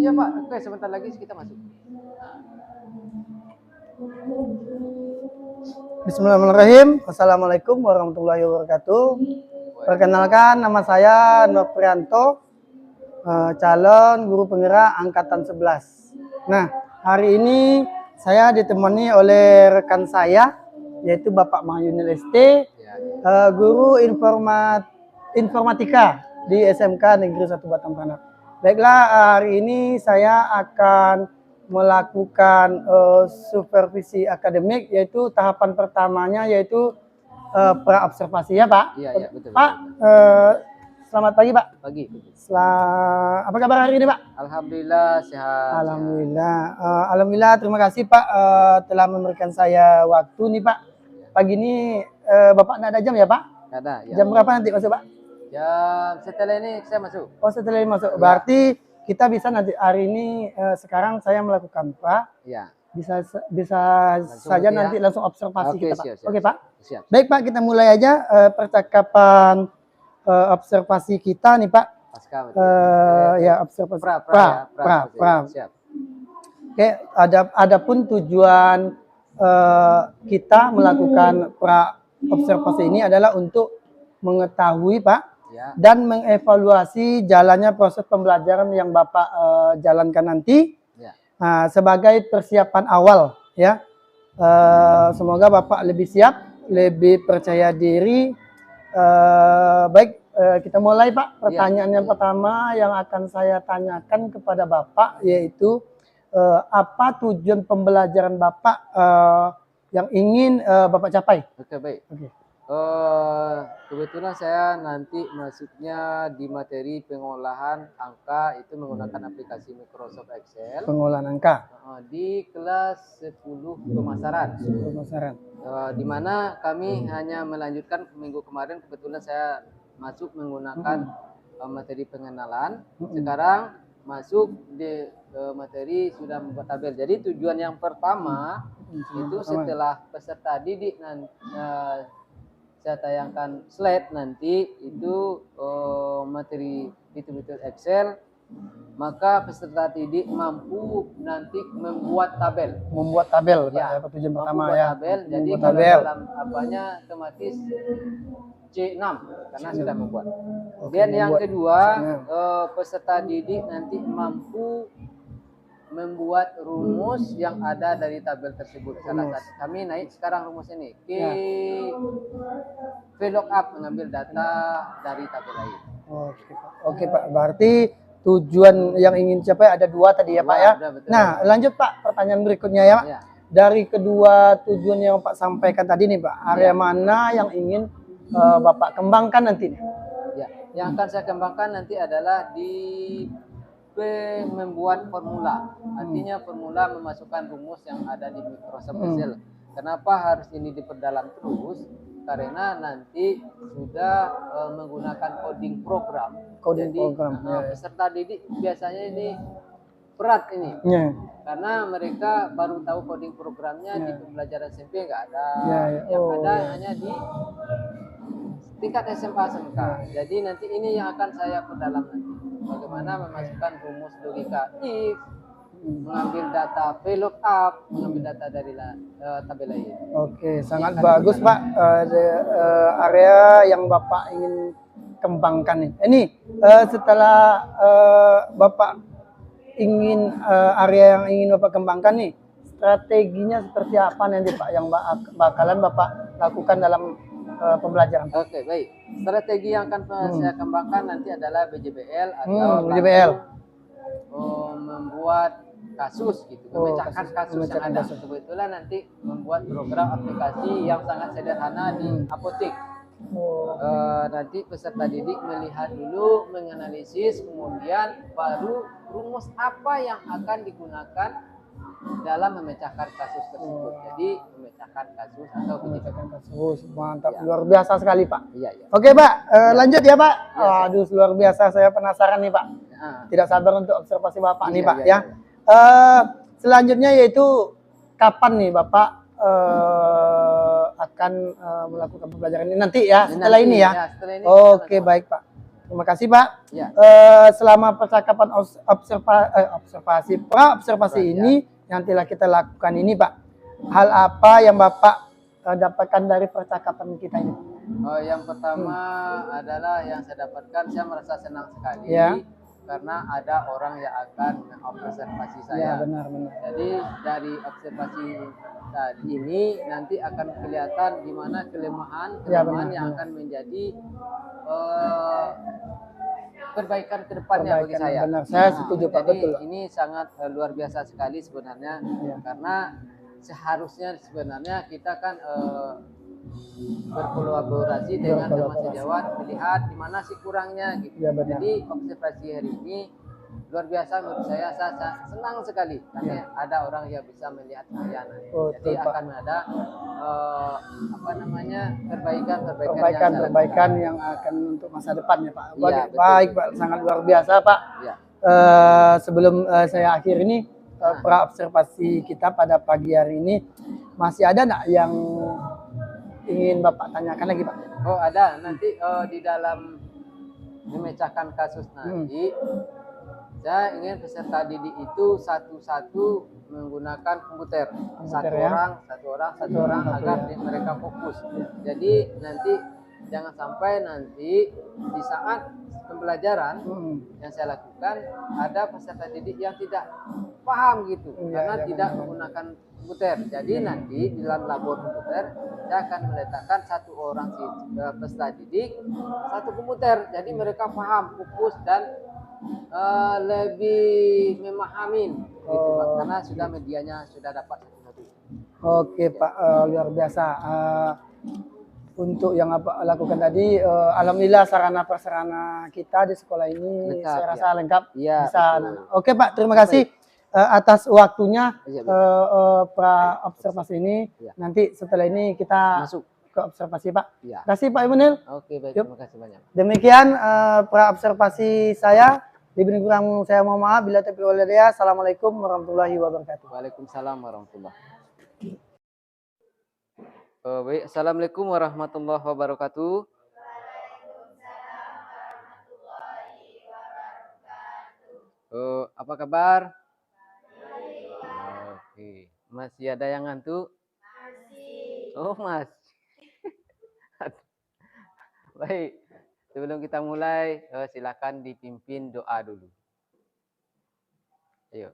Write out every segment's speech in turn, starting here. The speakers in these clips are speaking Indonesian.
aja Pak. Oke, sebentar lagi kita masuk. Bismillahirrahmanirrahim. Assalamualaikum warahmatullahi wabarakatuh. Perkenalkan, nama saya Noprianto, calon guru penggerak angkatan 11. Nah, hari ini saya ditemani oleh rekan saya, yaitu Bapak Mahyunil ST, guru informatika di SMK Negeri 1 Batam Pranak. Baiklah, hari ini saya akan melakukan supervisi akademik, yaitu tahapan pertamanya yaitu pra-observasi ya Pak. Iya, betul. Pak, selamat pagi Pak. Pagi. Apa kabar hari ini Pak? Alhamdulillah sehat. Alhamdulillah, terima kasih Pak telah memberikan saya waktu nih Pak. Pagi ini Bapak nggak ada jam ya Pak? Nggak ada. Ya. Jam berapa nanti masuk Pak? Jam setelah ini saya masuk. Oh, setelah ini masuk. Berarti kita bisa nanti hari ini sekarang saya melakukan Pak. Iya. Bisa saja nanti langsung observasi kita Pak. Siap. Oke Pak. Siap. Baik Pak, kita mulai aja percakapan observasi kita nih Pak. Pasca. Ya, observasi. Pra. Siap. Oke, adapun tujuan kita melakukan pra observasi ini adalah untuk mengetahui Pak dan mengevaluasi jalannya proses pembelajaran yang Bapak jalankan nanti sebagai persiapan awal ya. Semoga Bapak lebih siap, lebih percaya diri. Baik, kita mulai Pak. Pertanyaan yang pertama yang akan saya tanyakan kepada Bapak yaitu apa tujuan pembelajaran Bapak yang ingin Bapak capai? Oke, baik. Kebetulan saya nanti masuknya di materi pengolahan angka itu menggunakan aplikasi Microsoft Excel. Pengolahan angka di kelas 10 pemasaran. Di mana kami hanya melanjutkan minggu kemarin, kebetulan saya masuk menggunakan materi pengenalan. Sekarang masuk di materi sudah membuat tabel. Jadi tujuan yang pertama itu setelah peserta didik saya tayangkan slide nanti itu materi betul-betul Excel, maka peserta didik mampu nanti membuat tabel. Ya, tujuan pertama ya. Tabel. Jadi kalau dalam apanya otomatis C6 karena sudah membuat. Dan yang kedua, peserta didik nanti mampu membuat rumus yang ada dari tabel tersebut. Salah satu kami naik sekarang rumus ini VLOOKUP, mengambil data dari tabel lain. Oke Pak, berarti tujuan yang ingin capai ada dua tadi ya Pak ya. Betul. Nah, lanjut Pak, pertanyaan berikutnya ya Pak. Dari kedua tujuan yang Pak sampaikan tadi nih Pak, area mana yang ingin Bapak kembangkan nanti? Ya, yang akan saya kembangkan nanti adalah di membuat formula. Artinya formula memasukkan rumus yang ada di Microsoft Excel. Kenapa harus ini diperdalam terus? Karena nanti sudah menggunakan coding program. Peserta didik biasanya ini berat ini. Karena mereka baru tahu coding programnya di pembelajaran SMP nggak ada. Yang ada hanya di tingkat SMA SMK. Jadi nanti ini yang akan saya perdalam nanti. Bagaimana memasukkan rumus logika if, mengambil data VLOOKUP, mengambil data dari tabel lain. Oke, sangat bagus Pak. Area yang Bapak ingin kembangkan nih. Ini setelah Bapak ingin area yang ingin Bapak kembangkan nih, strateginya seperti apa nanti Pak yang bakalan Bapak lakukan dalam pembelajaran? Oke, baik. Strategi yang akan saya kembangkan nanti adalah BJBL atau membuat kasus gitu, memecahkan kasus yang ada. Kebetulan nanti membuat program aplikasi yang sangat sederhana di apotek. Nanti peserta didik melihat dulu, menganalisis, kemudian baru rumus apa yang akan digunakan dalam memecahkan kasus tersebut. Jadi memecahkan kasus atau memecahkan kasus. Mantap, luar biasa sekali Pak. Iya. Oke Pak, lanjut ya Pak. Aduh, luar biasa, saya penasaran nih Pak. Tidak sabar untuk observasi Bapak nih Pak ya. Selanjutnya yaitu kapan nih Bapak akan melakukan pembelajaran ini nanti ya, setelah ini ya. Oke, baik Pak. Terima kasih Pak. Ya. Selama percakapan observasi pra-observasi ini yang telah kita lakukan ini Pak, hal apa yang Bapak dapatkan dari percakapan kita ini? Oh, yang pertama adalah yang saya dapatkan, saya merasa senang sekali karena ada orang yang akan mengobservasi saya. Ya, benar. Jadi dari observasi tadi ini nanti akan kelihatan di mana kelemahan yang akan menjadi perbaikan ke depannya bagi saya. Benar, saya setuju Pak, betul. Ini sangat luar biasa sekali sebenarnya, karena seharusnya sebenarnya kita kan berkolaborasi dengan teman sejawat, melihat di mana sih kurangnya gitu. Jadi observasi hari ini luar biasa menurut saya senang sekali karena ada orang yang bisa melihat saya. Jadi akan ada perbaikan yang akan untuk masa depannya Pak. Baik Pak, sangat luar biasa Pak. Sebelum saya akhir ini pra observasi kita pada pagi hari ini, masih ada nggak yang ingin Bapak tanyakan lagi Pak? Oh ada, nanti di dalam memecahkan kasus nanti saya ingin peserta didik itu satu-satu menggunakan komputer. Satu orang agar mereka fokus. Jadi nanti jangan sampai nanti di saat pembelajaran yang saya lakukan ada peserta didik yang tidak paham gitu karena tidak menggunakan komputer. Jadi nanti di dalam labor komputer saya akan meletakkan satu orang peserta didik, satu komputer. Jadi mereka paham, fokus dan lebih memahami gitu Pak, karena sudah medianya sudah dapat satu-satu. Oke Pak, luar biasa. Untuk yang Bapak lakukan tadi, alhamdulillah sarana prasarana kita di sekolah ini lengkap, saya rasa lengkap. Oke Pak, terima kasih atas waktunya pra observasi ini. Nanti setelah ini kita masuk ke observasi Pak. Terima kasih Pak Imunil. Oke baik, terima kasih banyak. Demikian pra observasi saya. Lebih kurang saya mohon maaf. Bila taufiq wal hidayah. Assalamualaikum warahmatullahi wabarakatuh. Waalaikumsalam warahmatullahi wabarakatuh. Baik, assalamualaikum warahmatullahi wabarakatuh. Apa kabar? Oke, masih ada yang ngantuk? Oh mas. Baik. Sebelum kita mulai, silakan dipimpin doa dulu. Ayo.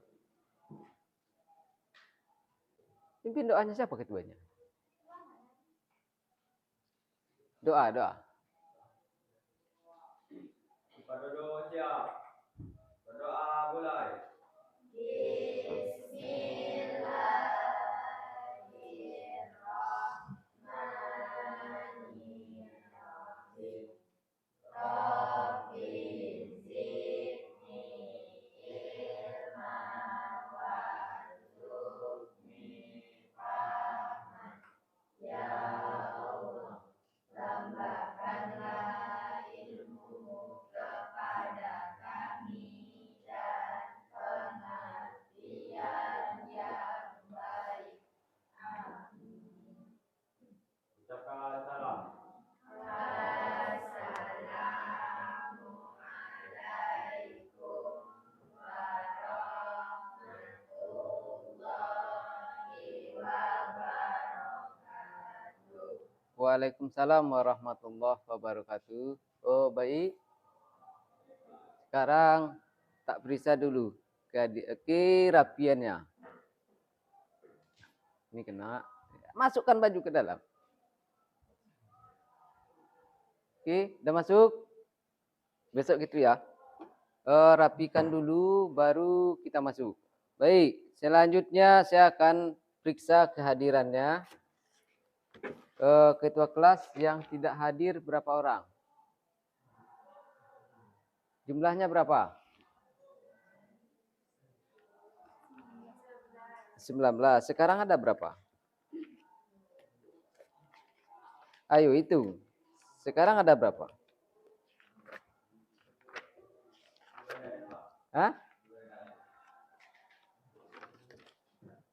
Pimpin doanya siapa ketuanya? Doa. Pada doa siap. Berdoa mulai. Ucapkan salam. Waalaikumsalam warahmatullahi wabarakatuh. Oh baik. Sekarang tak periksa dulu kerapiannya. Ini kena. Masukkan baju ke dalam. Oke, udah masuk? Besok gitu ya. Rapikan dulu baru kita masuk. Baik, selanjutnya saya akan periksa kehadirannya. Ketua kelas yang tidak hadir berapa orang? Jumlahnya berapa? 19. Sekarang ada berapa? Ayo itu. Sekarang ada berapa? Hah?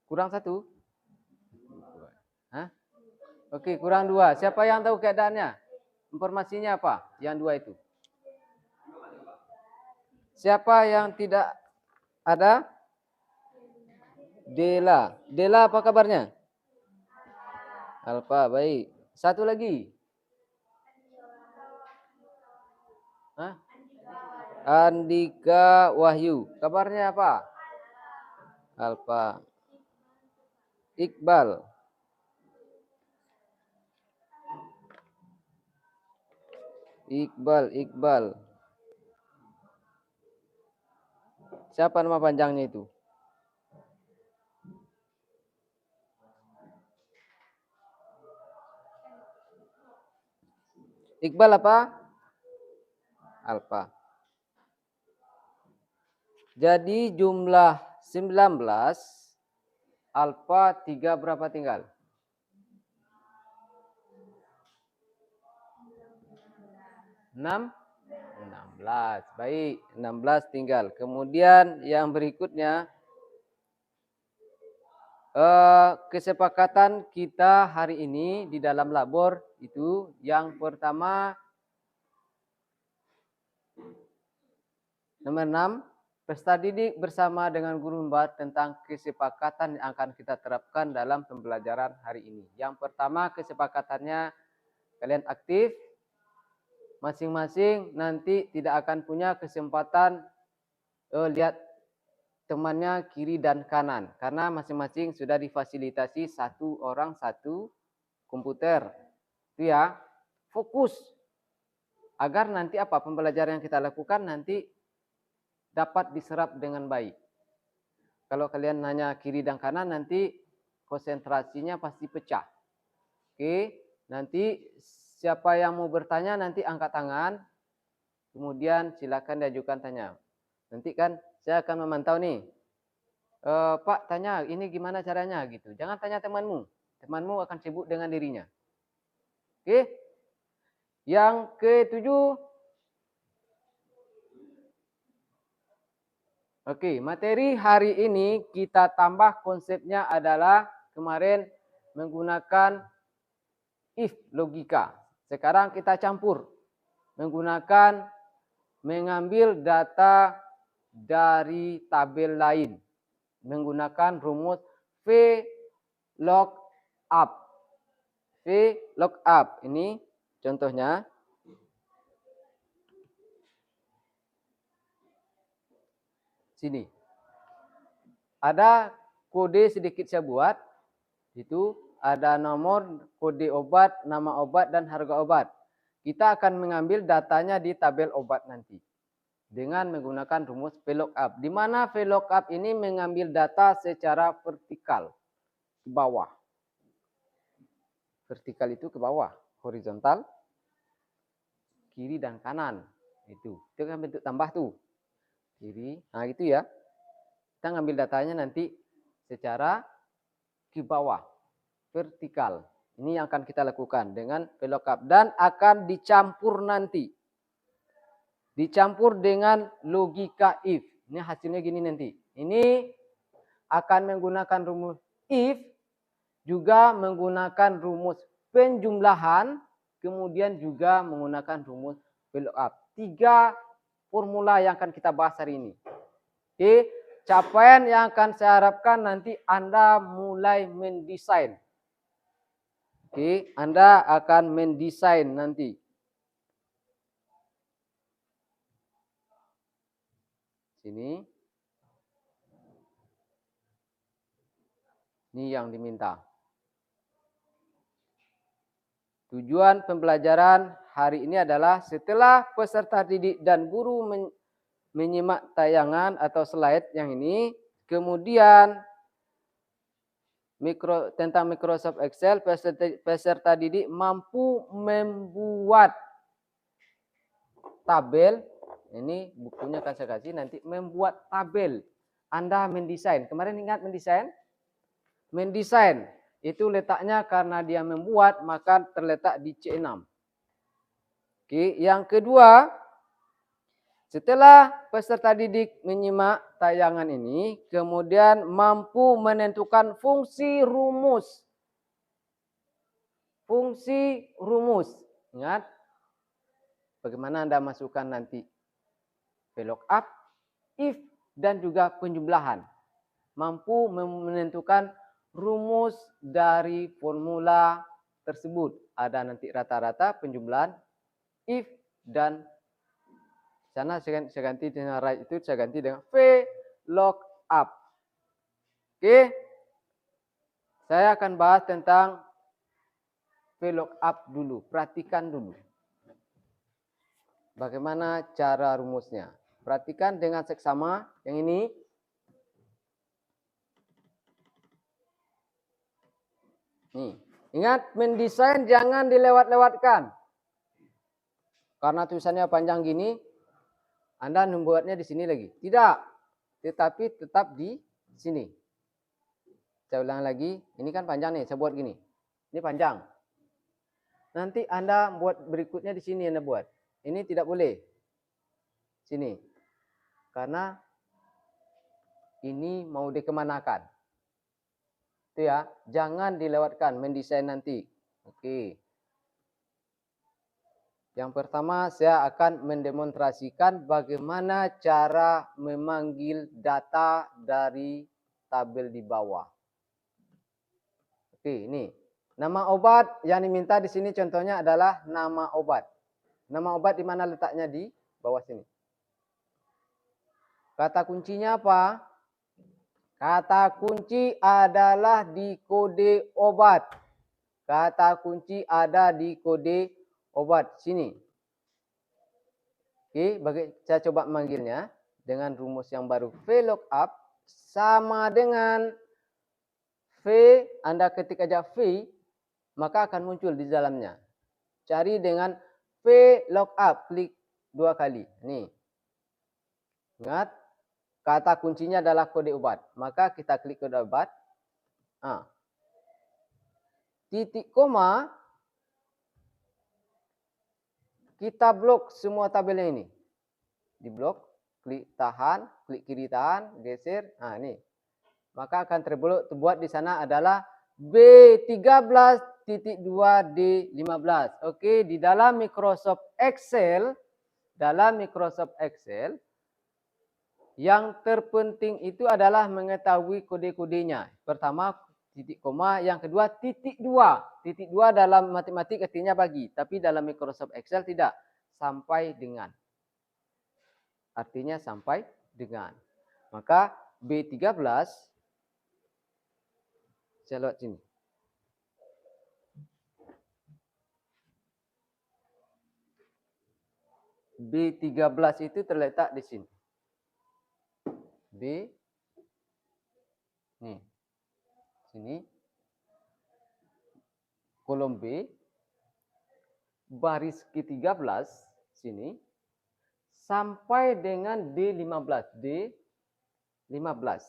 Kurang 1? Hah? Oke, kurang 2. Siapa yang tahu keadaannya? Informasinya apa? Yang 2 itu. Siapa yang tidak ada? Dela. Dela apa kabarnya? Alfa, baik. Satu lagi. Hah? Andika Wahyu. Kabarnya apa? Alfa. Iqbal. Iqbal. Siapa nama panjangnya itu? Iqbal apa? Alfa. Jadi jumlah 19, alfa 3 berapa tinggal? 6? 16. Baik, 16 tinggal. Kemudian yang berikutnya, kesepakatan kita hari ini di dalam labor itu yang pertama nomor 6, peserta didik bersama dengan guru membuat tentang kesepakatan yang akan kita terapkan dalam pembelajaran hari ini. Yang pertama kesepakatannya kalian aktif, masing-masing nanti tidak akan punya kesempatan lihat temannya kiri dan kanan karena masing-masing sudah difasilitasi satu orang satu komputer. Itu ya, fokus agar nanti apa pembelajaran yang kita lakukan nanti dapat diserap dengan baik. Kalau kalian nanya kiri dan kanan nanti konsentrasinya pasti pecah. Oke, nanti siapa yang mau bertanya nanti angkat tangan, kemudian silakan diajukan tanya. Nanti kan saya akan memantau nih, Pak tanya ini gimana caranya gitu. Jangan tanya temanmu akan sibuk dengan dirinya. Oke, yang ketujuh. Oke, materi hari ini kita tambah konsepnya adalah kemarin menggunakan if logika. Sekarang kita campur menggunakan mengambil data dari tabel lain menggunakan rumus VLOOKUP. VLOOKUP ini contohnya. Sini. Ada kode sedikit saya buat. Itu ada nomor, kode obat, nama obat, dan harga obat. Kita akan mengambil datanya di tabel obat nanti. Dengan menggunakan rumus VLOOKUP. Di mana VLOOKUP ini mengambil data secara vertikal. Ke bawah. Vertikal itu ke bawah. Horizontal. Kiri dan kanan. Itu kan bentuk tambah tuh. Kiri. Nah itu ya. Kita ngambil datanya nanti secara ke bawah. Vertikal. Ini yang akan kita lakukan dengan VLOOKUP. Dan akan dicampur nanti. Dicampur dengan logika if. Ini hasilnya gini nanti. Ini akan menggunakan rumus if. Juga menggunakan rumus penjumlahan. Kemudian juga menggunakan rumus VLOOKUP. 3 formula yang akan kita bahas hari ini. Oke. Capaian yang akan saya harapkan nanti Anda mulai mendesain. Oke, Anda akan mendesain nanti. Sini. Ini yang diminta. Tujuan pembelajaran hari ini adalah setelah peserta didik dan guru menyimak tayangan atau slide yang ini, kemudian tentang Microsoft Excel, peserta didik mampu membuat tabel. Ini bukunya akan saya kasih nanti. Membuat tabel. Anda mendesain. Kemarin ingat mendesain? Mendesain. Itu letaknya karena dia membuat, maka terletak di C6. Oke, yang kedua, setelah peserta didik menyimak tayangan ini, kemudian mampu menentukan fungsi rumus. Fungsi rumus. Ingat, bagaimana Anda masukkan nanti VLOOKUP, if dan juga penjumlahan. Mampu menentukan rumus dari formula tersebut. Ada nanti rata-rata, penjumlahan, if, dan sana saya ganti dengan right itu, saya ganti dengan VLOOKUP. Oke. Saya akan bahas tentang VLOOKUP dulu. Perhatikan dulu. Bagaimana cara rumusnya. Perhatikan dengan seksama yang ini. Nih. Ingat, mendesain jangan dilewat-lewatkan. Karena tulisannya panjang gini, Anda membuatnya di sini lagi. Tidak. Tetapi tetap di sini. Saya ulang lagi. Ini kan panjang nih. Saya buat gini. Ini panjang. Nanti Anda buat berikutnya di sini Anda buat. Ini tidak boleh. Sini. Karena ini mau dikemanakan. Itu ya. Jangan dilewatkan. Mendesain nanti. Oke. Yang pertama saya akan mendemonstrasikan bagaimana cara memanggil data dari tabel di bawah. Oke, ini. Nama obat yang diminta di sini contohnya adalah nama obat. Nama obat di mana letaknya? Di bawah sini. Kata kuncinya apa? Kata kunci adalah di kode obat. Kata kunci ada di kode obat sini. Oke, saya coba memanggilnya dengan rumus yang baru. VLOOKUP sama dengan V, Anda ketik aja V, maka akan muncul di dalamnya. Cari dengan VLOOKUP, klik 2 kali. Nih. Ingat, kata kuncinya adalah kode obat. Maka kita klik kode obat. Titik koma, kita blok semua tabelnya ini. Di blok, klik tahan, klik kiri tahan, geser. Nah, ini. Maka akan terbuat di sana adalah B13.2D15. Oke, di dalam Microsoft Excel, yang terpenting itu adalah mengetahui kode-kodenya. Pertama, titik koma. Yang kedua, titik 2. Titik 2 dalam matematik artinya bagi. Tapi dalam Microsoft Excel tidak. Sampai dengan. Artinya sampai dengan. Maka B13, saya lihat sini. B13 itu terletak di sini. B, nih, sini, kolom B, baris ke-13, sini, sampai dengan D15, D15.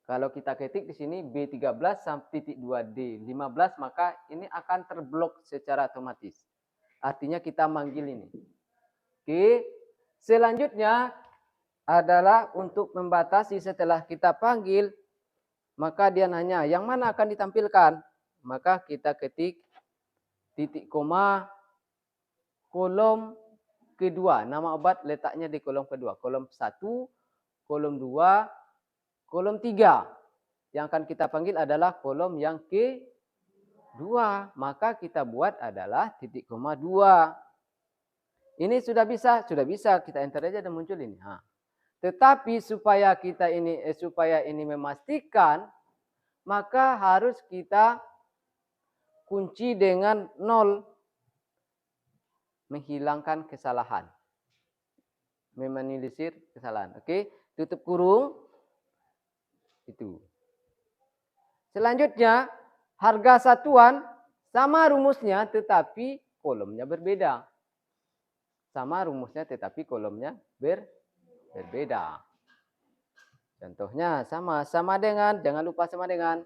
Kalau kita ketik di sini B13 sampai titik 2D15, maka ini akan terblok secara otomatis. Artinya kita manggil ini. Oke, selanjutnya adalah untuk membatasi setelah kita panggil, maka dia nanya yang mana akan ditampilkan. Maka kita ketik titik koma kolom kedua. Nama obat letaknya di kolom kedua. Kolom 1, kolom 2, kolom 3. Yang akan kita panggil adalah kolom yang kedua. Maka kita buat adalah titik koma 2. Ini sudah bisa kita enter aja dan muncul ini. Tetapi supaya ini memastikan, maka harus kita kunci dengan 0, menghilangkan kesalahan, meminimalisir kesalahan. Oke, tutup kurung itu. Selanjutnya, harga satuan sama rumusnya tetapi kolomnya berbeda. Sama rumusnya tetapi kolomnya berbeda. Contohnya sama dengan, jangan lupa sama dengan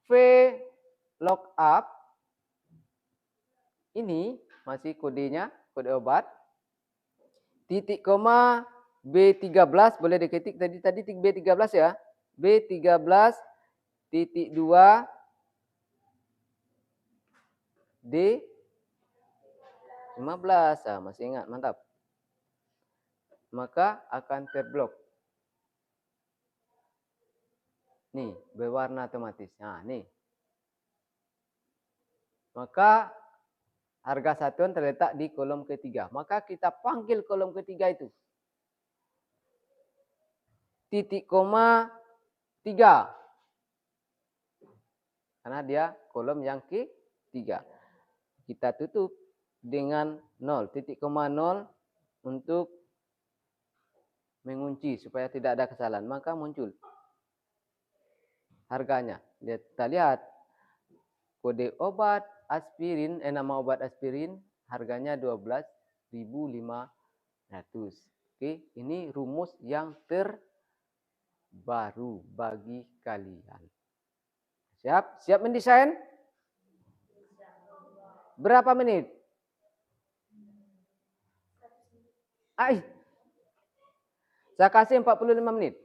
VLOOKUP. Ini masih kodenya, kode obat. Titik koma B13 boleh diketik tadi B13 ya. B13 titik 2 D15. Masih ingat, mantap. maka akan terblok. Nih, berwarna otomatis. Nah, nih. Maka harga satuan terletak di kolom ketiga. Maka kita panggil kolom ketiga itu. Titik koma 3. Karena dia kolom yang ketiga. Kita tutup dengan 0. Titik koma 0 untuk mengunci supaya tidak ada kesalahan. Maka muncul harganya. Kita lihat kode obat aspirin, nama obat aspirin harganya 12.500. Oke, ini rumus yang terbaru bagi kalian. Siap? Siap mendesain? Berapa menit? Saya kasih 45 menit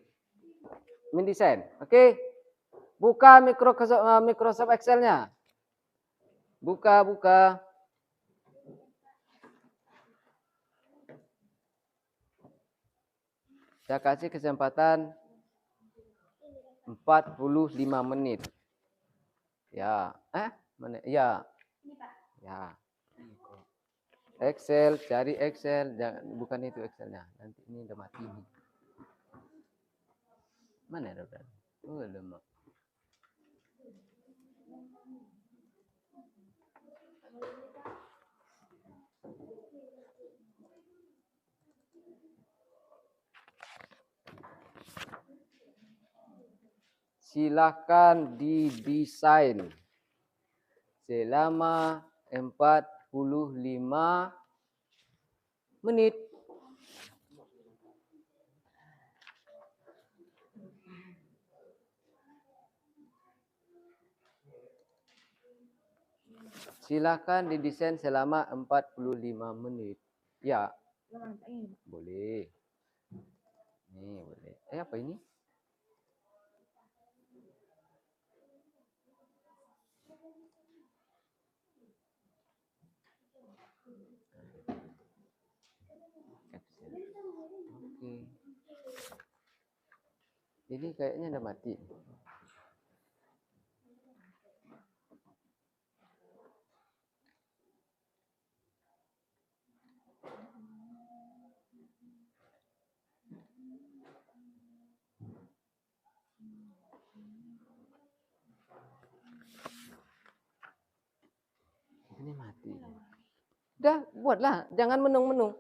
mendesain. Oke. Buka Microsoft Excel-nya. Buka. Saya kasih kesempatan 45 menit. Ya. Mana? Ya. Ya. Excel, cari Excel. Jangan, bukan itu Excel-nya. Nanti ini udah mati. Mana ya, Bro? Oh, lemah. Silakan didesain selama 45 menit. Silakan didesain selama 45 menit. Ya. Boleh. Ini boleh. Apa ini? Oke. Ini kayaknya udah mati. Ini mati. Udah, buatlah. Jangan menung-menung.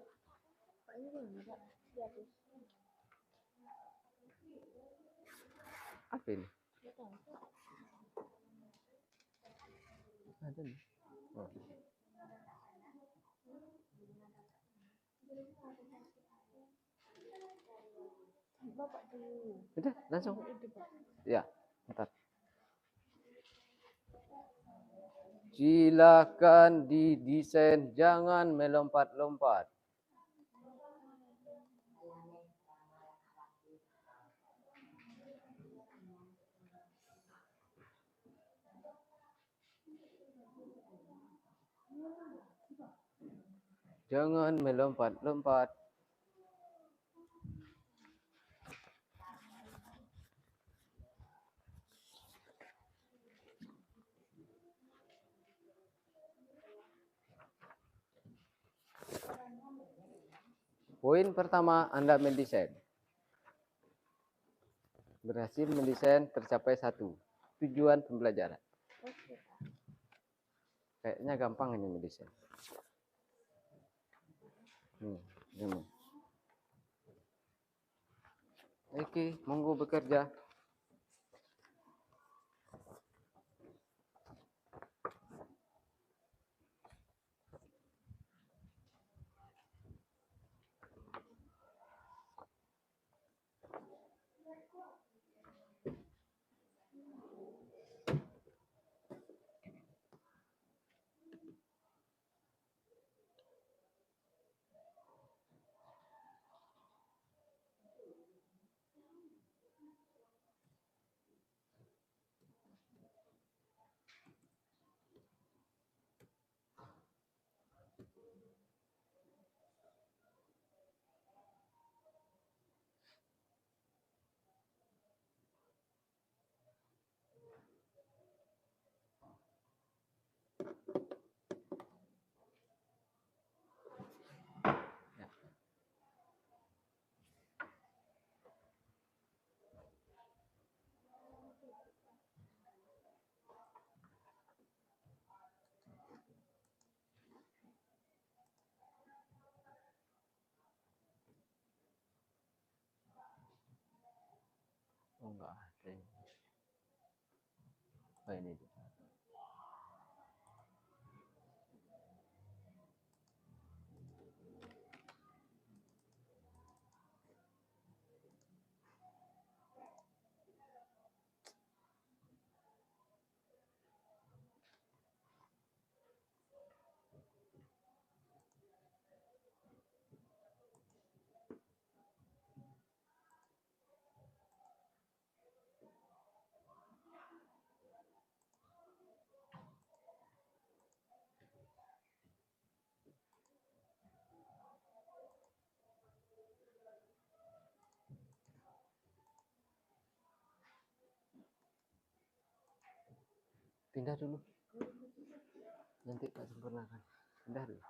Apa ini? Ada nih. Oh. Udah, langsung. Ya, bentar. Silakan didesain, jangan melompat-lompat. Jangan melompat-lompat. Poin pertama, Anda mendesain. Berhasil mendesain, tercapai 1. Tujuan pembelajaran. Kayaknya gampang ini mendesain. Ini. Oke, monggo bekerja. enggak ada ini. Oh ini. Pindah dulu. Nanti tak sempurnakan. Pindah dulu.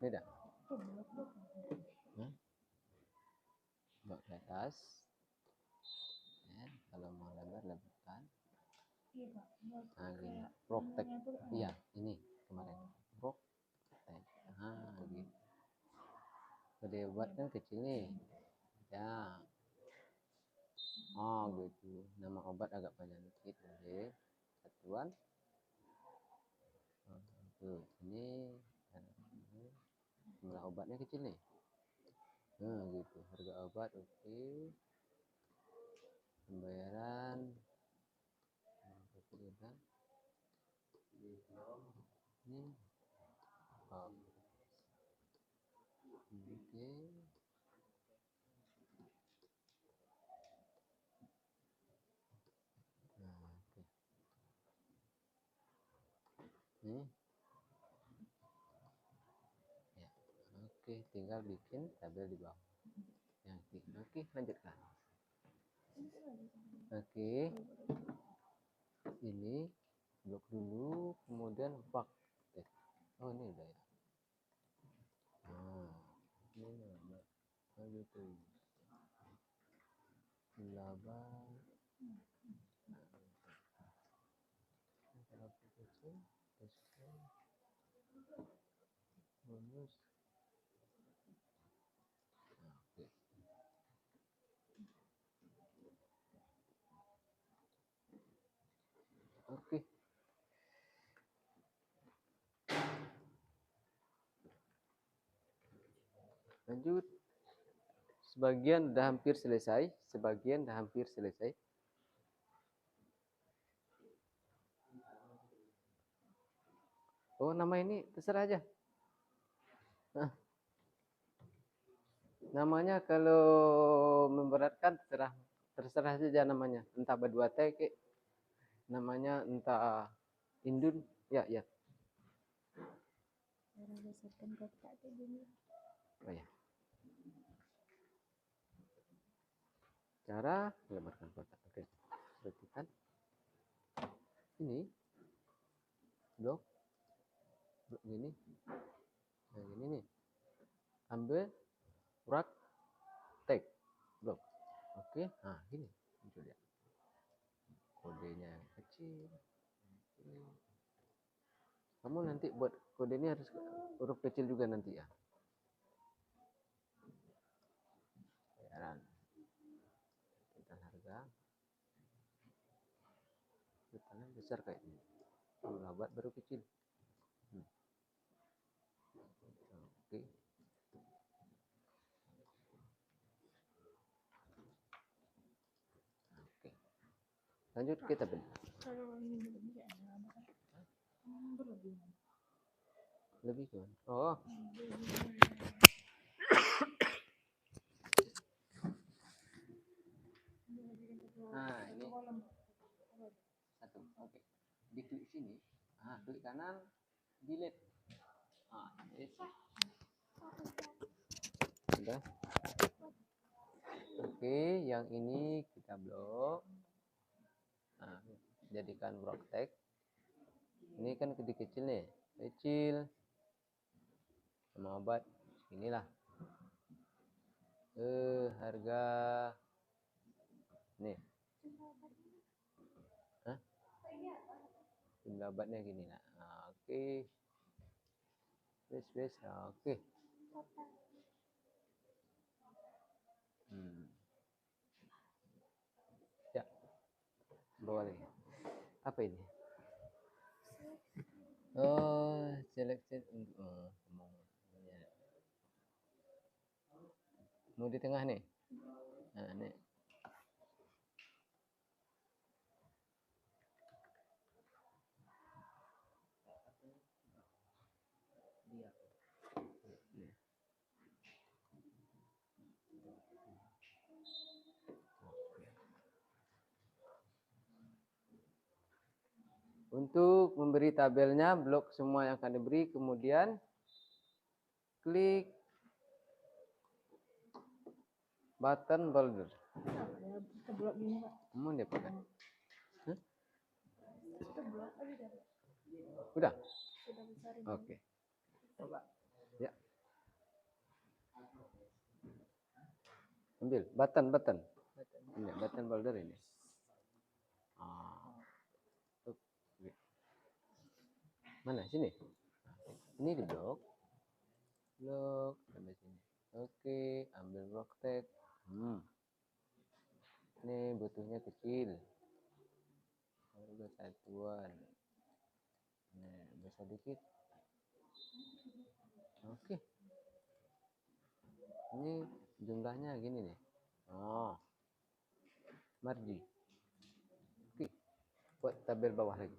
Beda. Blok ke atas. Ya, kalau mau lebarkan. Nah, gini. Proktek. Iya, ini kemarin. Proktek. Nah, gitu. Gede obat kan kecil nih. Ya. Oh, gitu. Nama obat agak panjang dikit. Oke. Satuan. Tuh, ini. Jumlah obatnya kecil nih. Nah, gitu. Harga obat oke. Pembayaran. Ini. Oh. Oke. Nah, oke. Ini. Ya. Oke, tinggal bikin tabel di bawah. Oke, lanjutkan. Oke. Ini blok dulu, kemudian praktek. Oh, ini udah ya. Nah, ini nama. Gitu. Laba. Bonus. Nah, oke. Oke. Lanjut. Sebagian udah hampir selesai, sebagian udah hampir selesai. Oh, nama ini terserah aja. Nah, namanya kalau memberatkan terserah saja namanya. Entah berdua teke, namanya entah Indun, ya. Oh ya. Cara melebarkan kotak. Oke. Berarti kan ini blok gini. Nah, gini nih. Ambil praktek blok. Oke. Nah, gini muncul ya. Kodenya yang kecil. Kamu nanti buat kode ini harus huruf kecil juga nanti ya. Bayaran. Tentang harga. Tangan besar kayak ini. Buat baru kecil. Oke. Oke. Lanjut kita beli. Lebih kan? Oh. Nah, ini satu. Oke. Diklik sini. Nah, klik kanan, delete. Ah, sudah. Oke, yang ini kita blok. Nah, jadikan praktek. Ini kan kecil nih, kecil. Sama obat inilah. Harga nih. Hah? Jumlah obatnya gini nah. Oke. Space. Oke. Ya. Boleh. Apa ini? Oh, selected untuk mau di tengah nih. Nah, nih. Untuk memberi tabelnya, blok semua yang akan diberi, kemudian klik button boulder. Mau dia pakai? Udah? Oke. Ya. Ambil button. Ini button folder ini. Tuh. Mana sini? Ini di blok sampai sini. Oke, ambil block tag. Ini butuhnya kecil. Harga satuan. Nah, besar dikit. Oke. Ini jumlahnya gini nih. Margi. Oke. Buat tabel bawah lagi.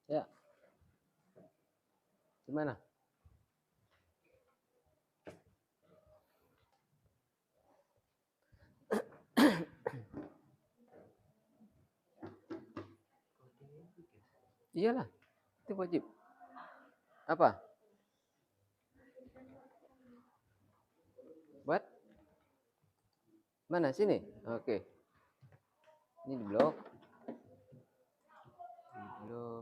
Ya. Gimana? Iyalah, itu wajib. Apa? Buat? Mana? Sini? Oke. Ini di blok. Oke.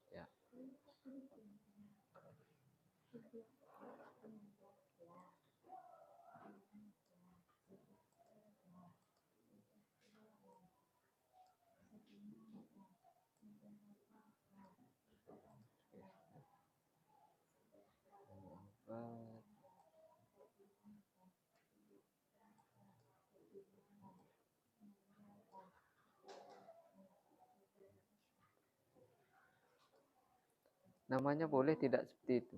Ya. Namanya boleh tidak seperti itu.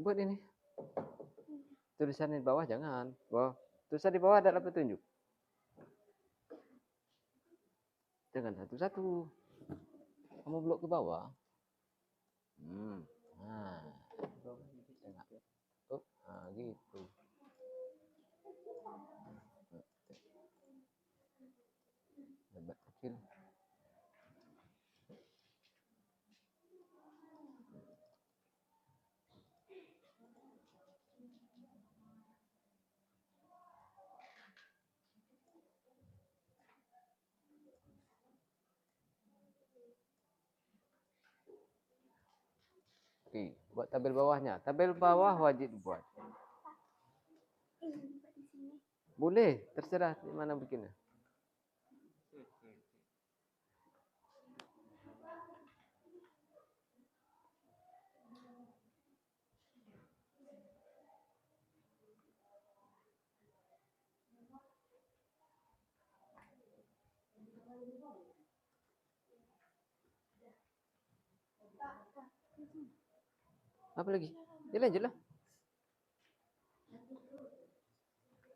Buat ini. Tulisan di bawah jangan. Tulisan di bawah adalah petunjuk. Jangan satu-satu. Kamu blok ke bawah. Nah. Gitu. Lebat kecil. Oke. Buat tabel bawahnya. Tabel bawah wajib buat. Boleh, terserah di mana bikinnya. Apa lagi? Ya lanjut lah.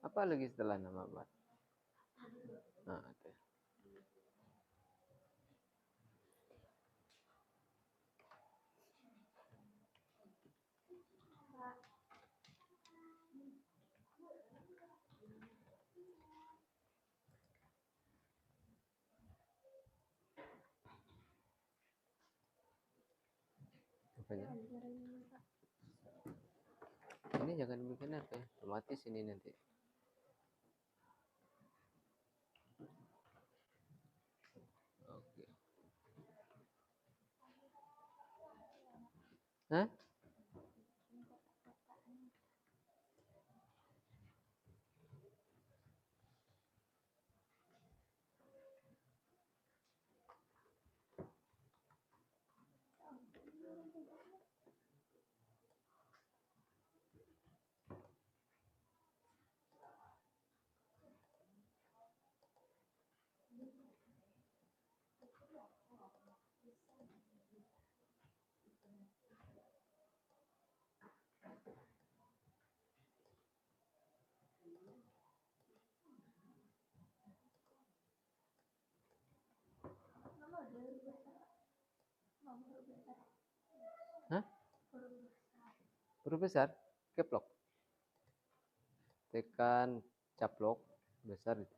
Apa lagi setelah nama buat? Nah, itu. Apanya? Ini jangan bikin apa ya? Otomatis ini nanti. Oke. Hah? Hah? Huruf besar? Keplok. Tekan caplok besar itu.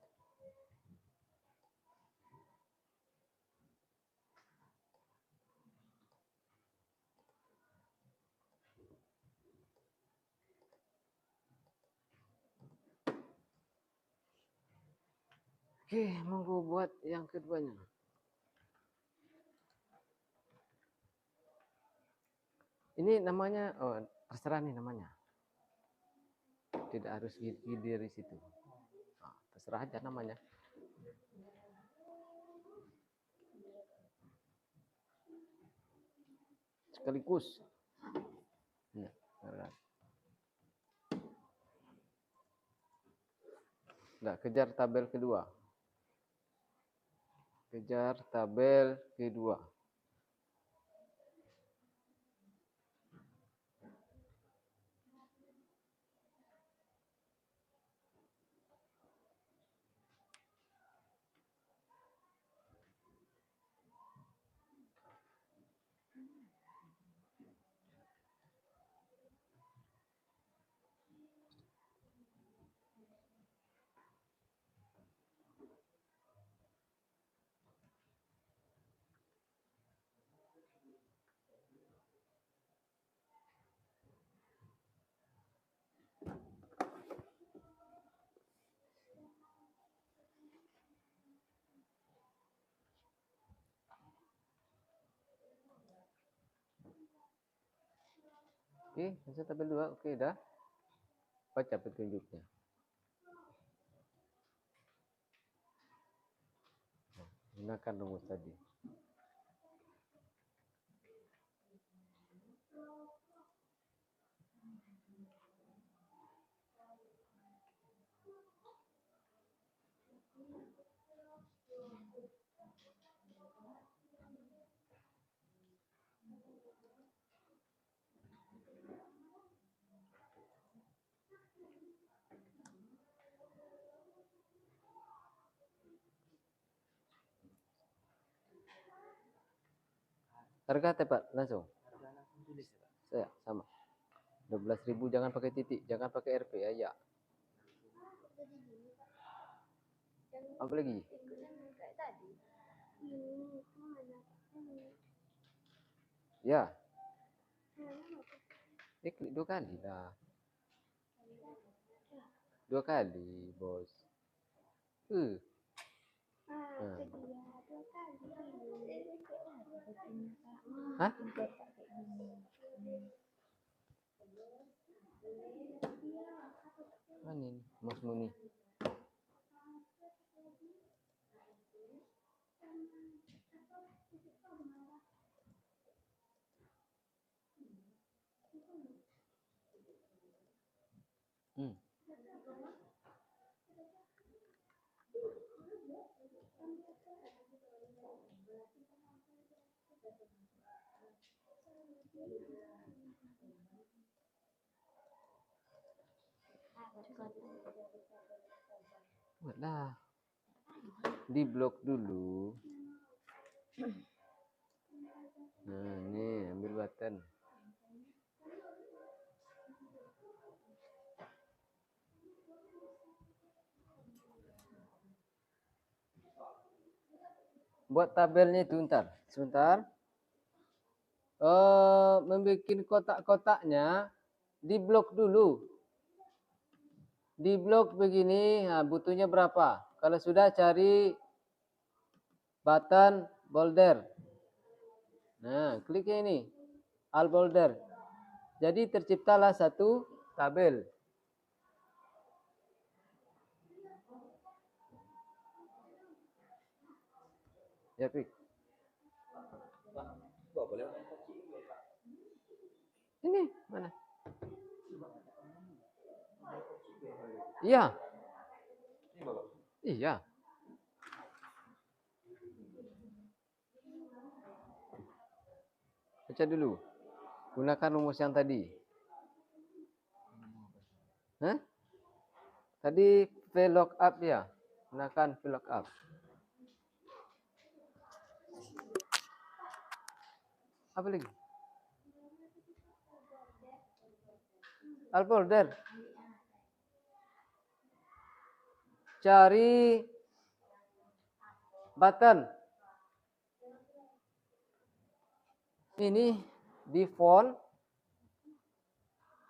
Oke, monggo buat yang keduanya. Ini namanya, oh, terserah nih namanya. Tidak harus di situ. Nah, terserah aja namanya. Sekaligus. Nah, kejar tabel kedua. Kejar tabel kedua. Oke, masuk tabel 2. Oke, dah. Baca petunjuknya. Gunakan rumus tadi. Harga tepat langsung. Saya sama. 12.000 jangan pakai titik, jangan pakai RP ya. Apa lagi? Ya. Klik 2 kali lah. 2 kali, bos. Hah? Mana ini Mas Muni? Buatlah. Di blok dulu. Nah, ini ambil button. Buat tabelnya itu sebentar. Membuat kotak-kotaknya di blok dulu. Di blok begini, nah, butuhnya berapa? Kalau sudah cari button boulder. Nah, kliknya ini, all boulder. Jadi terciptalah satu tabel. Ya, klik. Ini mana? Iya. Iya. Baca dulu. Gunakan rumus yang tadi. Hah? Tadi VLOOKUP ya. Gunakan VLOOKUP. Apa lagi? All boulder. Cari button. Ini di font.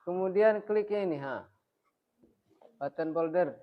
Kemudian kliknya ini, button boulder.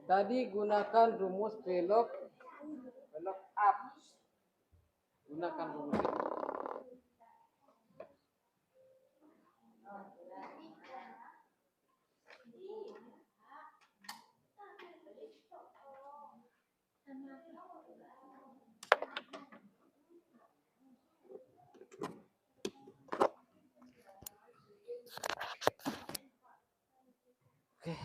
Tadi gunakan rumus belok up. Gunakan rumus itu. Oke.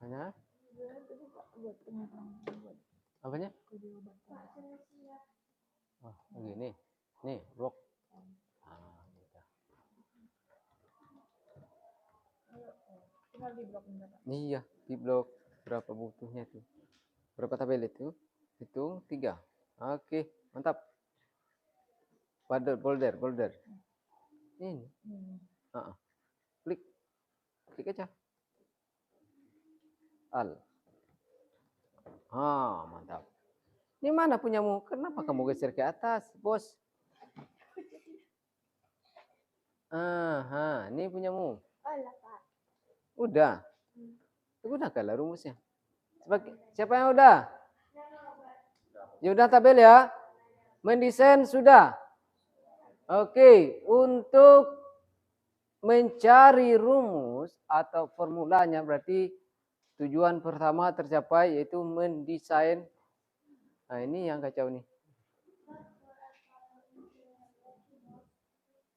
Apanya? Apanya? Oh, begini. Nih, blok. Ah, gitu. Iya, di blok. Berapa butuhnya itu? Berapa tabel itu? Hitung 3. Oke, mantap. Folder. Ini. Klik. Klik aja. Al. Mantap. Ini mana punyamu? Kenapa kamu geser ke atas, bos? Ini punyamu. Udah. Gunakanlah rumusnya. Siapa yang udah? Ya udah tabel ya. Mendesain sudah. Oke, untuk mencari rumus atau formulanya berarti tujuan pertama tercapai yaitu mendesain. Nah, ini yang kacau nih.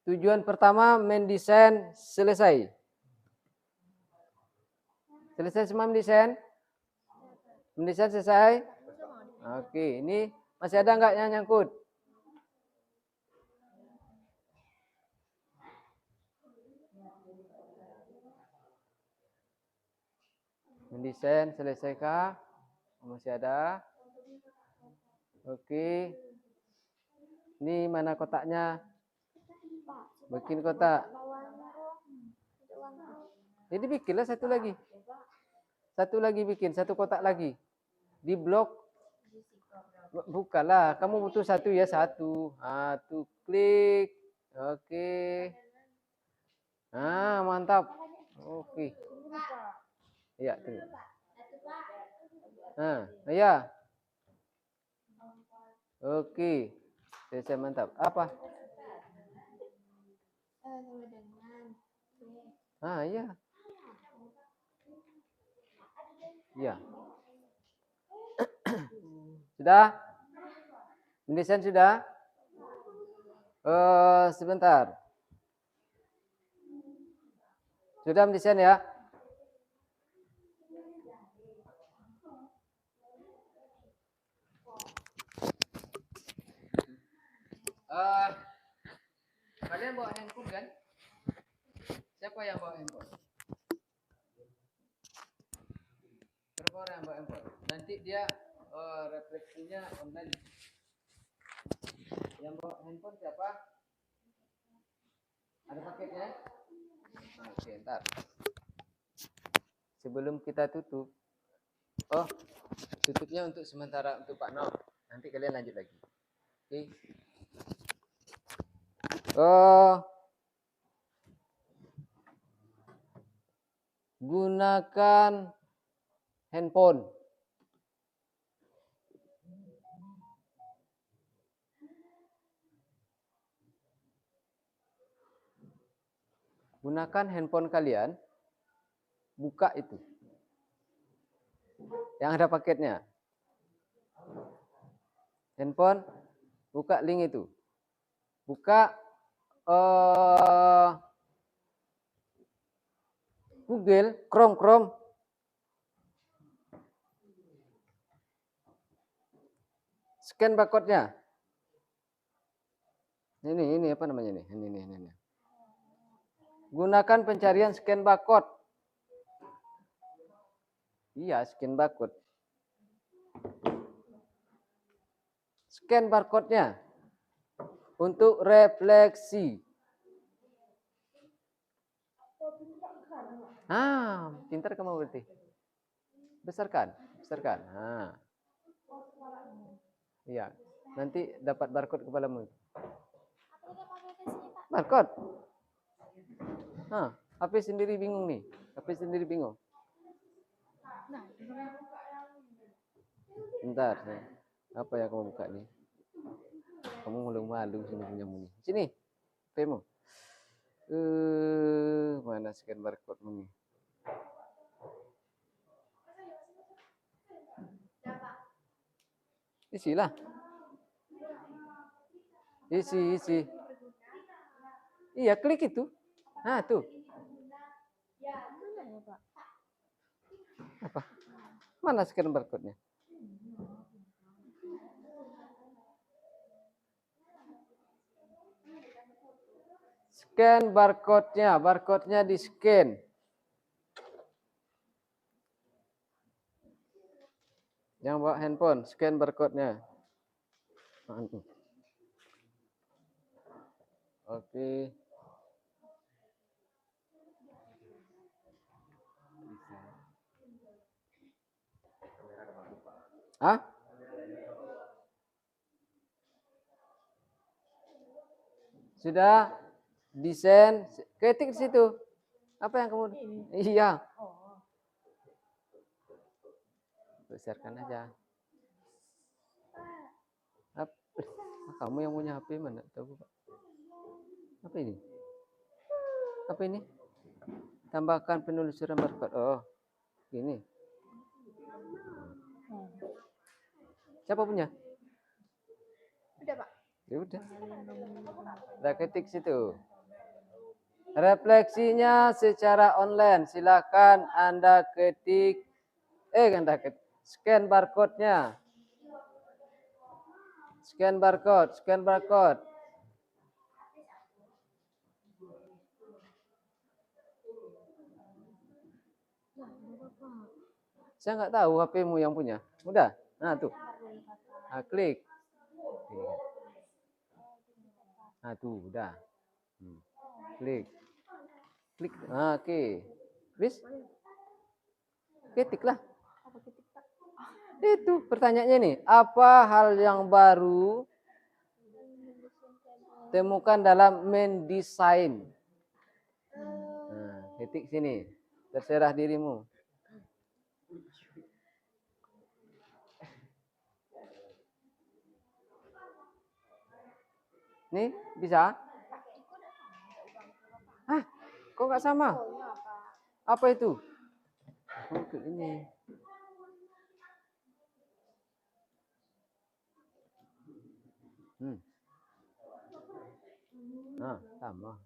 Tujuan pertama mendesain selesai. Selesai semua mendesain? Mendesain selesai? Oke, ini masih ada nggak yang nyangkut? Mendesain selesaikah? Masih ada? Oke. Ini mana kotaknya? Bikin kotak. Jadi bikinlah satu lagi. Satu lagi bikin, satu kotak lagi. Di blok. Bukalah, kamu butuh satu ya, satu. Tuh klik. Oke. Mantap. Oke. Iya, tuh. Ya. Oke. Selesai, mantap. Apa? Iya. Iya. Sudah? Mendesain sudah? Sebentar. Sudah mendesain ya? Kalian bawa handphone kan? Siapa yang bawa handphone? Berapa orang yang bawa handphone? Nanti dia refleksinya online. Yang bawa handphone siapa? Ada paketnya? Oke, ntar. Sebelum kita tutup. Tutupnya untuk sementara untuk Pak Noh. Nanti kalian lanjut lagi. Oke. Gunakan handphone. Gunakan handphone kalian. Buka itu. Yang ada paketnya. Handphone. Buka link itu. Buka Google, Chrome. Scan barcode-nya. Ini apa namanya nih? Ini. Gunakan pencarian scan barcode. Iya, scan barcode. Scan barcode-nya untuk refleksi. Pintar kamu berarti. Besarkan. Iya, nanti dapat barcode kepalamu. Barcode. HP sendiri bingung nih. HP sendiri bingung. Bentar. Apa yang kamu buka nih? Kamu malu-malu sini punyamu nih. Sini. HP-mu. Mana scan barcode-mu nih? Isilah. Isi. Iya, klik itu. Nah, tuh. Apa? Mana scan barcode-nya? Scan barcode-nya di scan. Yang bawa handphone, scan barcode-nya. Oke. Hah? Sudah desain, ketik di situ. Apa yang kamu? Iya. Besarkan aja. Kamu yang punya HP mana? Tahu Pak? Apa ini? Apa ini? Tambahkan penelusuran barcode. Oh, ini. Siapa punya? Udah, Pak. Ya udah. Udah ketik situ. Refleksinya secara online. Silakan Anda ketik. Scan barcode-nya. Scan barcode. Saya nggak tahu HP-mu yang punya. Udah. Nah, tuh. Nah, klik. Nah, tuh, udah. Klik. Nah, oke. Bis? Ketiklah. Itu pertanyaannya nih. Apa hal yang baru temukan dalam mendesain? Nah, ketik sini. Terserah dirimu. Nih, bisa? Hah? Kok nggak sama? Apa itu? Oh, ini. Nah, sama.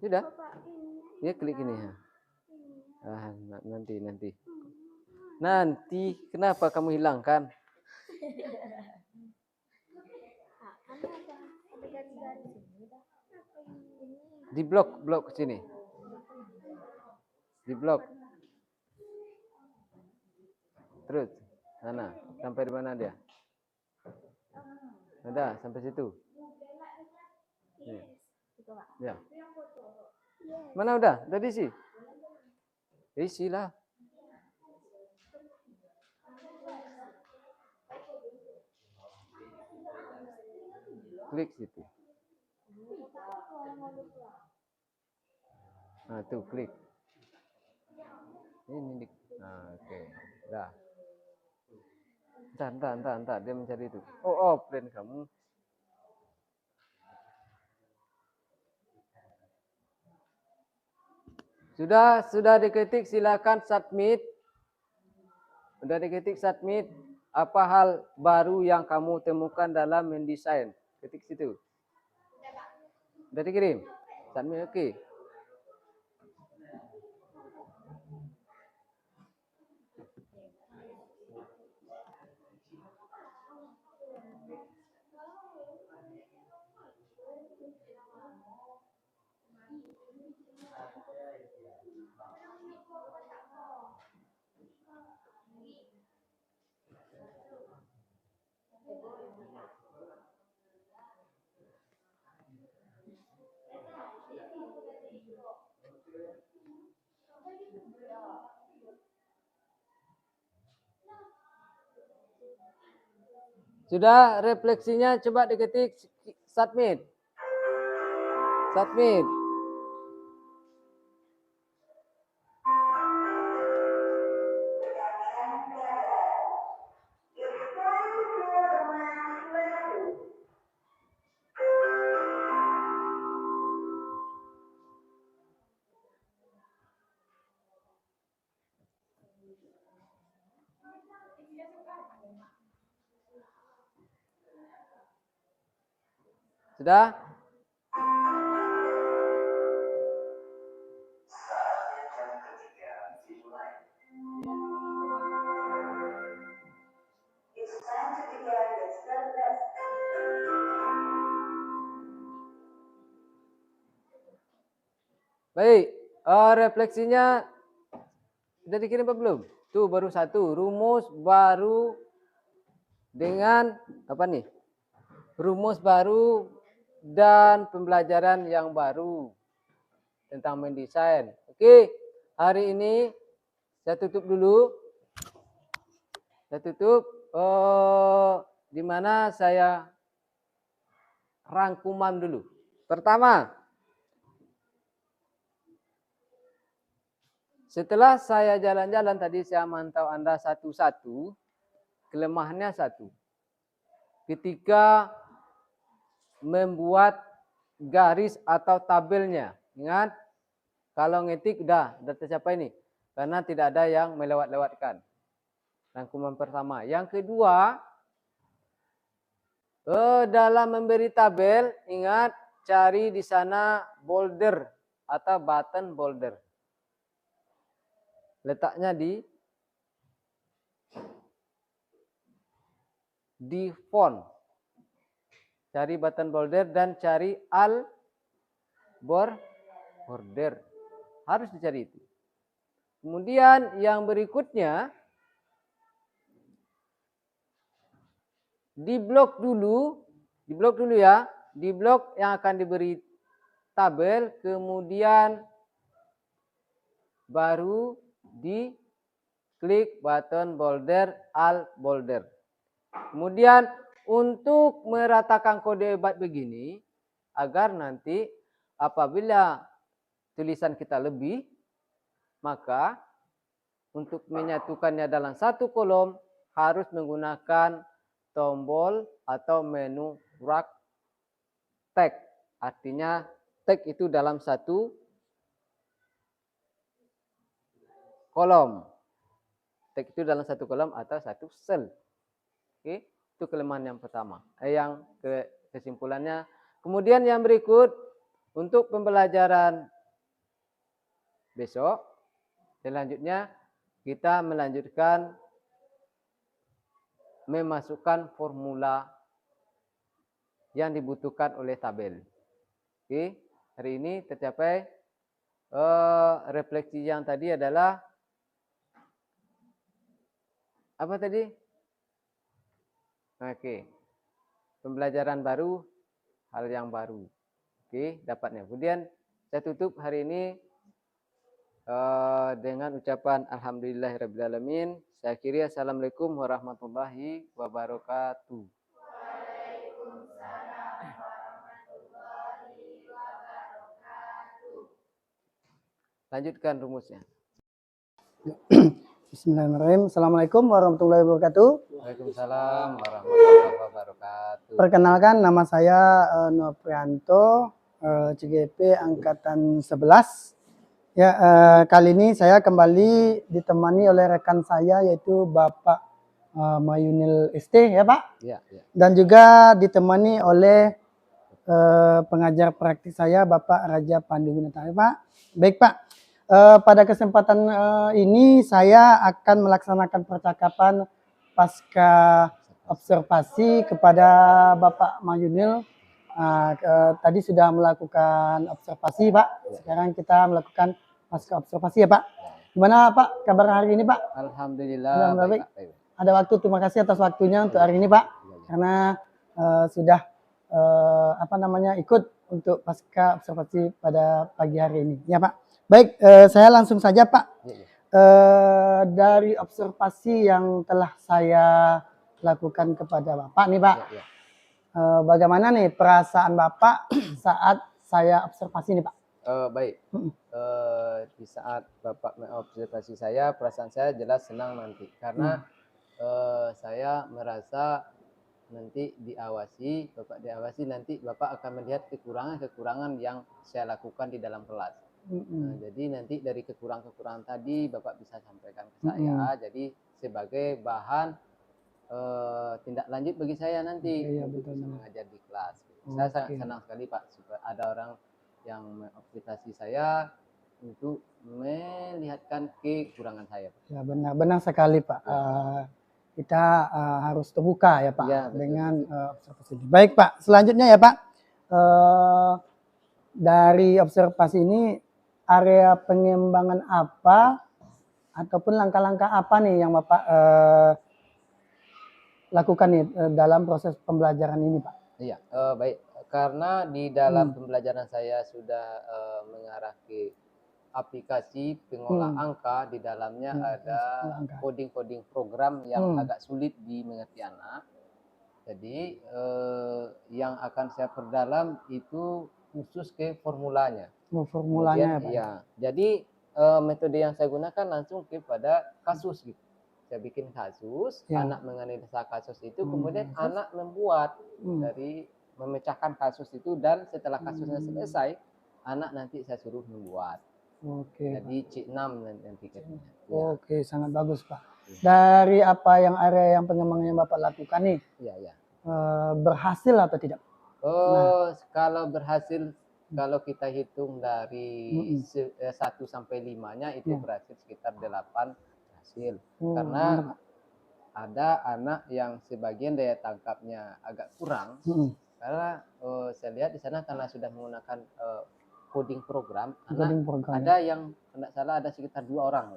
Sudah? Ya, klik ini ya. Nanti. Kenapa kamu hilangkan? Di blok ke sini. Di blok. Terus, sana. Sampai di mana dia? Udah, sampai situ. Ya. Mana udah? Udah diisi? Isilah. Klik situ. Nah, tuh klik. Ini. Nah, oke. Dah. Entar. Dia mencari itu. Oh, plan kamu. Sudah diketik, silakan submit. Sudah diketik submit. Apa hal baru yang kamu temukan dalam mendesain? Ketik situ. Sudah dikirim. Submit, oke. Sudah refleksinya coba diketik submit. Submit. Sudah? Baik, refleksinya sudah dikirim apa belum? Tuh baru satu, rumus baru dengan apa nih? Rumus baru dan pembelajaran yang baru tentang mendesain. Oke, hari ini saya tutup dulu. Saya tutup di mana saya rangkuman dulu. Pertama, setelah saya jalan-jalan tadi saya mantau Anda satu-satu, kelemahannya satu. Ketika membuat garis atau tabelnya, ingat kalau ngetik udah tercapai nih, karena tidak ada yang melewat-lewatkan. Rangkuman pertama. Yang kedua, dalam memberi tabel, ingat cari di sana boulder atau button boulder. Letaknya di font. Cari button boulder dan cari border. Harus dicari itu. Kemudian yang berikutnya, di blok dulu ya, di blok yang akan diberi tabel, kemudian baru di klik button boulder, alt boulder. Kemudian untuk meratakan kode hebat begini, agar nanti apabila tulisan kita lebih, maka untuk menyatukannya dalam satu kolom harus menggunakan tombol atau menu rak tag. Artinya tag itu dalam satu kolom. Tag itu dalam satu kolom atau satu sel. Oke, itu kelemahan yang pertama. Yang kesimpulannya. Kemudian yang berikut untuk pembelajaran besok, selanjutnya kita melanjutkan memasukkan formula yang dibutuhkan oleh tabel. Oke, hari ini tercapai. Refleksi yang tadi adalah apa tadi? Oke, pembelajaran baru, hal yang baru. Oke, dapatnya. Kemudian saya tutup hari ini dengan ucapan alhamdulillahirabbil. Saya akhiri, assalamualaikum warahmatullahi wabarakatuh. Lanjutkan rumusnya. Bismillahirrahmanirrahim. Assalamualaikum warahmatullahi wabarakatuh. Waalaikumsalam warahmatullahi wabarakatuh. Perkenalkan, nama saya Noprianto, CGP angkatan 11. Ya, kali ini saya kembali ditemani oleh rekan saya yaitu Bapak Mayunil ST, ya Pak. Ya, ya. Dan juga ditemani oleh pengajar praktik saya Bapak Raja Pandu Winata, Pak. Baik Pak, pada kesempatan ini saya akan melaksanakan percakapan pasca observasi kepada Bapak Mayunil. Tadi sudah melakukan observasi Pak, sekarang kita melakukan pasca observasi ya Pak. Gimana Pak kabar hari ini Pak? Alhamdulillah. Baik. Ada waktu, terima kasih atas waktunya untuk hari ini Pak. Karena sudah ikut untuk pasca observasi pada pagi hari ini. Ya Pak. Baik, saya langsung saja Pak. Dari observasi yang telah saya lakukan kepada Bapak nih Pak. Ya, ya. Bagaimana nih perasaan Bapak saat saya observasi nih Pak? Baik. Di saat Bapak mengobservasi saya, perasaan saya jelas senang nanti karena saya merasa nanti diawasi, Bapak diawasi, nanti Bapak akan melihat kekurangan-kekurangan yang saya lakukan di dalam kelas. Jadi nanti dari kekurangan-kekurangan tadi Bapak bisa sampaikan ke saya, jadi sebagai bahan tindak lanjut bagi saya nanti untuk bisa mengajar di kelas. Saya sangat senang sekali Pak, supaya ada orang yang mengobservasi saya untuk melihatkan kekurangan saya. Ya benar sekali Pak. Kita harus terbuka ya Pak Ya, betul, dengan observasi ini. Baik Pak, selanjutnya ya Pak, dari observasi ini area pengembangan apa ataupun langkah-langkah apa nih yang Bapak lakukan nih dalam proses pembelajaran ini Pak? Iya, baik. Karena di dalam pembelajaran saya sudah mengarah ke aplikasi pengolah angka, di dalamnya ada coding-coding program yang agak sulit dimengerti anak. Jadi yang akan saya perdalam itu khusus ke formulanya. Formulanya Kemudian, ya Pak? ya. Jadi metode yang saya gunakan langsung kepada kasus gitu. Saya bikin kasus, anak menganalisa kasus itu, kemudian anak membuat dari memecahkan kasus itu, dan setelah kasusnya selesai, anak nanti saya suruh membuat. Jadi C6 nanti katanya. Oke, sangat bagus Pak. Dari apa yang area yang pengembangan yang Bapak lakukan nih, berhasil atau tidak? Kalau berhasil, kalau kita hitung dari 1 sampai 5-nya itu berhasil sekitar 8 hasil. Karena ada anak yang sebagian daya tangkapnya agak kurang, karena saya lihat di sana karena sudah menggunakan coding program, ada yang tidak salah ada sekitar 2 orang.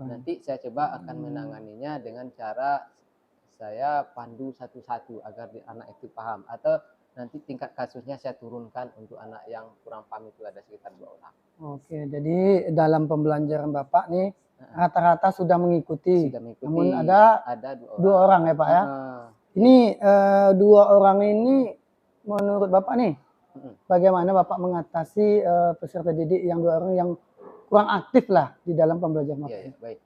Nanti saya coba akan menanganinya dengan cara saya pandu satu-satu agar anak itu paham, atau nanti tingkat kasusnya saya turunkan untuk anak yang kurang paham, itu ada sekitar 2 orang. Oke, jadi dalam pembelajaran Bapak nih rata-rata sudah mengikuti. Namun ada 2 orang ya Pak ya. Ini 2 orang ini menurut Bapak nih, bagaimana Bapak mengatasi peserta didik yang 2 orang yang kurang aktif lah di dalam pembelajaran Bapak? Iya, baik.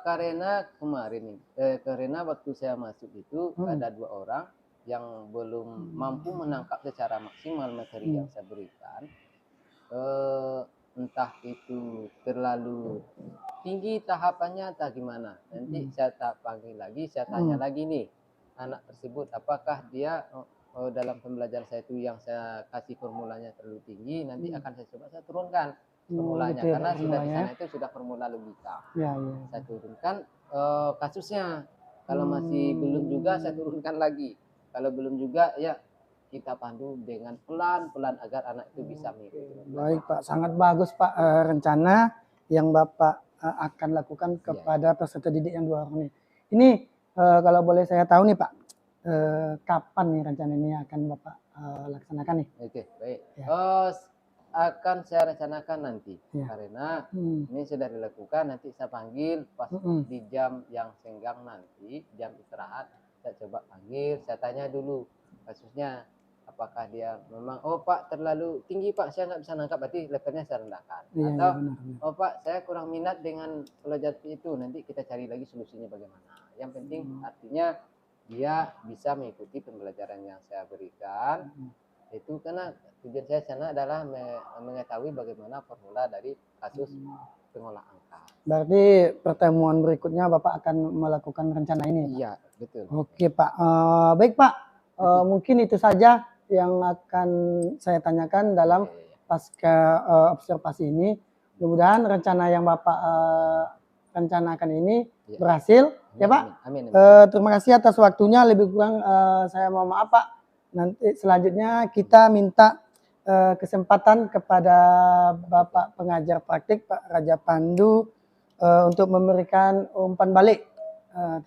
Karena kemarin karena waktu saya masuk itu ada 2 orang yang belum mampu menangkap secara maksimal materi yang saya berikan. Entah itu terlalu tinggi tahapannya atau gimana. Nanti saya panggil lagi, saya tanya lagi nih anak tersebut, apakah dia dalam pembelajaran saya itu yang saya kasih formulanya terlalu tinggi, nanti akan saya coba saya turunkan formulanya, karena sudah di sana itu sudah formula logika. Saya turunkan kasusnya. Kalau masih belum juga saya turunkan lagi. Kalau belum juga ya kita pandu dengan pelan-pelan agar anak itu bisa mengikuti. Baik Pak, sangat bagus Pak rencana yang Bapak akan lakukan kepada peserta didik yang 2 orang ini. Ini kalau boleh saya tahu nih Pak, kapan nih rencana ini akan Bapak laksanakan nih? Oke, baik. Akan saya rencanakan nanti, karena ini sudah dilakukan, nanti saya panggil pas di jam yang senggang nanti, jam istirahat, saya coba panggil, saya tanya dulu kasusnya, apakah dia memang, oh Pak terlalu tinggi Pak, saya nggak bisa nangkap, berarti levelnya saya rendahkan. Atau, oh Pak saya kurang minat dengan pelajaran itu, nanti kita cari lagi solusinya bagaimana. Yang penting artinya dia bisa mengikuti pembelajaran yang saya berikan. Itu karena tujuan saya sana adalah mengetahui bagaimana formula dari kasus pengolah angka. Berarti pertemuan berikutnya Bapak akan melakukan rencana ini? Iya, betul. Oke Pak, baik Pak, mungkin itu saja yang akan saya tanyakan dalam pasca observasi ini. Mudah-mudahan rencana yang Bapak rencanakan ini berhasil, ya Pak. Amin. Terima kasih atas waktunya. Lebih kurang saya mohon maaf Pak. Nanti selanjutnya kita minta kesempatan kepada Bapak pengajar praktik Pak Raja Pandu untuk memberikan umpan balik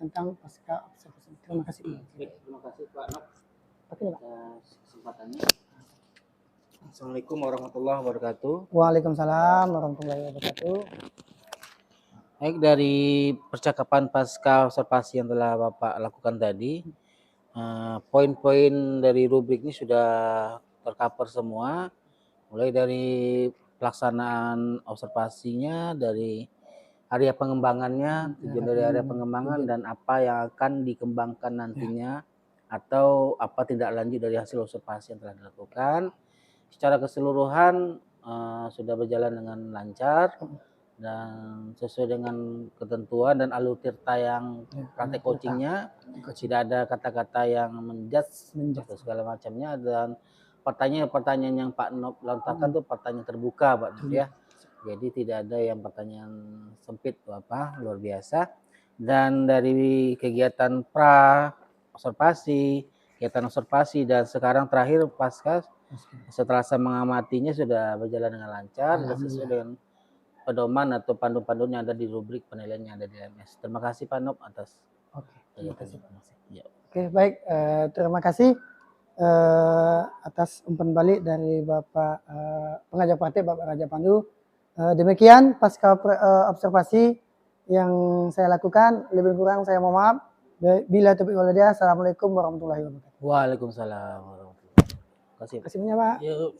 tentang pasca observasi. Terima kasih. Terima kasih Pak Nok atas kesempatannya. Assalamualaikum warahmatullahi wabarakatuh. Waalaikumsalam warahmatullahi wabarakatuh. Baik, dari percakapan pasca observasi yang telah Bapak lakukan tadi, poin-poin dari rubrik ini sudah tercover semua, mulai dari pelaksanaan observasinya, dari area pengembangannya, tujuan dari area pengembangan dan apa yang akan dikembangkan nantinya, atau apa tindak lanjut dari hasil observasi yang telah dilakukan. Secara keseluruhan sudah berjalan dengan lancar dan sesuai dengan ketentuan dan alur tirta yang praktek coachingnya, tidak ada kata-kata yang menjudge atau segala macamnya, dan pertanyaan-pertanyaan yang Pak Nop lontarkan itu pertanyaan terbuka Pak Nop ya. Jadi tidak ada yang pertanyaan sempit atau apa, luar biasa. Dan dari kegiatan observasi, kegiatan observasi dan sekarang terakhir pasca, setelah saya mengamatinya sudah berjalan dengan lancar dan sesuai dengan pedoman atau pandu-panduan yang ada di rubrik penilaian yang ada di LMS. Terima kasih Pak Nop atas kegiatan ini. Oke, baik. Terima kasih atas umpan balik dari Bapak pengajar praktik Bapak Raja Pandu. Demikian pasca observasi yang saya lakukan. Lebih kurang saya mohon maaf. Bila taufiq wal hidayah. Assalamualaikum warahmatullahi wabarakatuh. Waalaikumsalam warahmatullahi wabarakatuh. Terima kasih banyak Pak. Yuk.